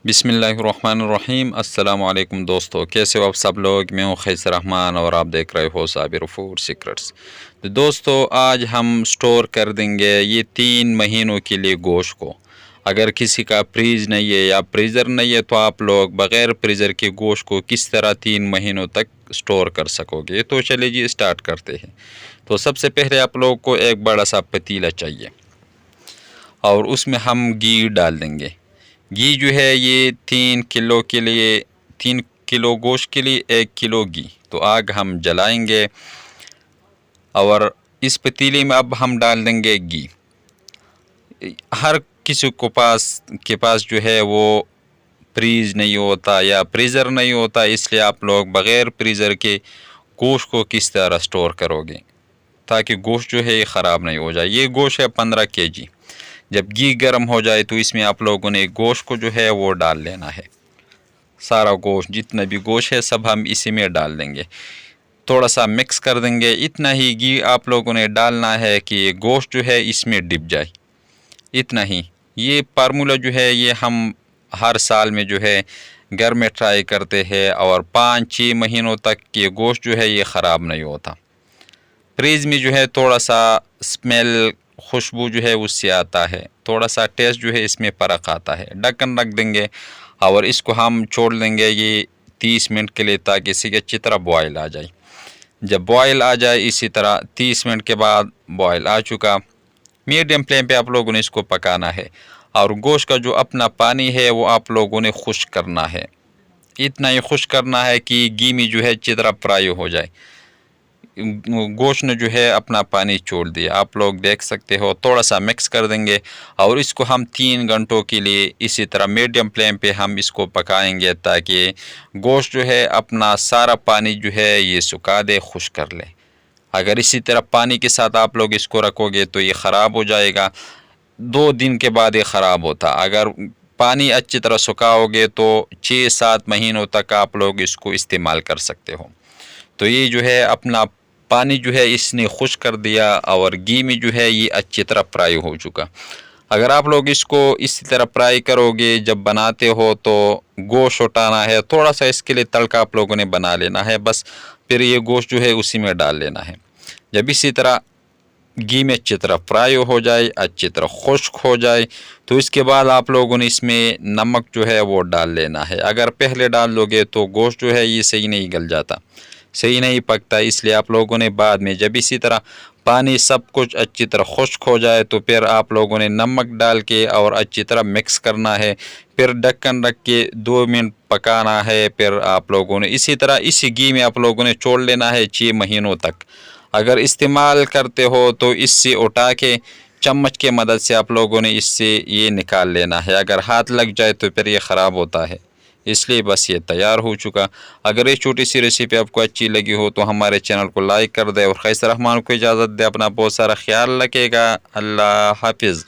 बिस्मिल्लाहिर्रहमानिर्रहीम। अस्सलामुअलैकुम दोस्तों, कैसे हो आप सब लोग। मैं हूँ खैसर रहमान और आप देख रहे हो साबिर फूड सीक्रेट्स। तो दोस्तों, आज हम स्टोर कर देंगे ये 3 महीनों के लिए गोश्त को। अगर किसी का फ्रीज नहीं है या फ्रीज़र नहीं है तो आप लोग बग़ैर फ्रीज़र के गोश्त को किस तरह 3 महीनों तक स्टोर कर सकोगे। तो चलिए जी स्टार्ट करते हैं। तो सबसे पहले आप लोग को एक बड़ा सा पतीला चाहिए और उसमें हम घी डाल देंगे। घी जो है ये 3 किलो के लिए, 3 किलो गोश्त के लिए 1 किलो घी। तो आग हम जलाएंगे और इस पतीले में अब हम डाल देंगे घी। हर किसी को के पास जो है वो फ्रीज नहीं होता या फ्रीज़र नहीं होता, इसलिए आप लोग बग़ैर फ्रीज़र के गोश्त को किस तरह स्टोर करोगे ताकि गोश्त जो है ये ख़राब नहीं हो जाए। ये गोश्त है 15 केजी। जब घी गर्म हो जाए तो इसमें आप लोगों ने गोश्त को जो है वो डाल लेना है। सारा गोश्त, जितना भी गोश्त है सब हम इसी में डाल देंगे। थोड़ा सा मिक्स कर देंगे। इतना ही घी आप लोगों ने डालना है कि ये गोश्त जो है इसमें डिप जाए, इतना ही। ये फार्मूला जो है ये हम हर साल में जो है घर में ट्राई करते हैं और 5-6 महीनों तक ये गोश्त जो है ये ख़राब नहीं होता। फ्रीज में जो है थोड़ा सा स्मेल, खुशबू जो है उससे आता है, थोड़ा सा टेस्ट जो है इसमें फ़र्क आता है। ढक्कन रख देंगे और इसको हम छोड़ देंगे ये 30 मिनट के लिए ताकि इसी की अच्छी तरह बॉयल आ जाए। जब बॉयल आ जाए इसी तरह 30 मिनट के बाद बॉयल आ चुका, मीडियम फ्लेम पे आप लोगों ने इसको पकाना है और गोश्त का जो अपना पानी है वो आप लोगों ने खुश्क करना है। इतना ही खुश्क करना है कि घी में जो है अच्छी तरह फ्राई हो जाए। गोश्त ने जो है अपना पानी छोड़ दिया, आप लोग देख सकते हो। थोड़ा सा मिक्स कर देंगे और इसको हम 3 घंटों के लिए इसी तरह मीडियम फ्लेम पे हम इसको पकाएंगे ताकि गोश्त जो है अपना सारा पानी जो है ये सुखा दे, खुश्क कर ले। अगर इसी तरह पानी के साथ आप लोग इसको रखोगे तो ये ख़राब हो जाएगा। 2 दिन के बाद ये ख़राब होता। अगर पानी अच्छी तरह सुखाओगे तो 6-7 महीनों तक आप लोग इसको इस्तेमाल कर सकते हो। तो ये जो है अपना पानी जो है इसने खुश्क कर दिया और घी में जो है ये अच्छी तरह फ्राई हो चुका। अगर आप लोग इसको इसी तरह फ्राई करोगे, जब बनाते हो तो गोश्त उठाना है, थोड़ा सा इसके लिए तड़का आप लोगों ने बना लेना है बस। फिर ये गोश्त जो है उसी में डाल लेना है। जब इसी तरह घी में अच्छी तरह फ्राई हो जाए, अच्छी तरह खुश्क हो जाए, तो इसके बाद आप लोगों ने इसमें नमक जो है वो डाल लेना है। अगर पहले डाल लोगे तो गोश्त जो है ये सही नहीं गल जाता, सही नहीं पकता। इसलिए आप लोगों ने बाद में जब इसी तरह पानी सब कुछ अच्छी तरह खुश्क हो जाए तो फिर आप लोगों ने नमक डाल के और अच्छी तरह मिक्स करना है। फिर ढक्कन रख के 2 मिनट पकाना है। फिर आप लोगों ने इसी तरह इसी घी में आप लोगों ने छोड़ लेना है 6 महीनों तक। अगर इस्तेमाल करते हो तो इससे उठा के चम्मच के मदद से आप लोगों ने इससे ये निकाल लेना है। अगर हाथ लग जाए तो फिर ये ख़राब होता है, इसलिए बस ये तैयार हो चुका। अगर ये छोटी सी रेसिपी आपको अच्छी लगी हो तो हमारे चैनल को लाइक कर दे और खैसर रहमान को इजाज़त दे। अपना बहुत सारा ख्याल रखेगा। अल्लाह हाफिज़।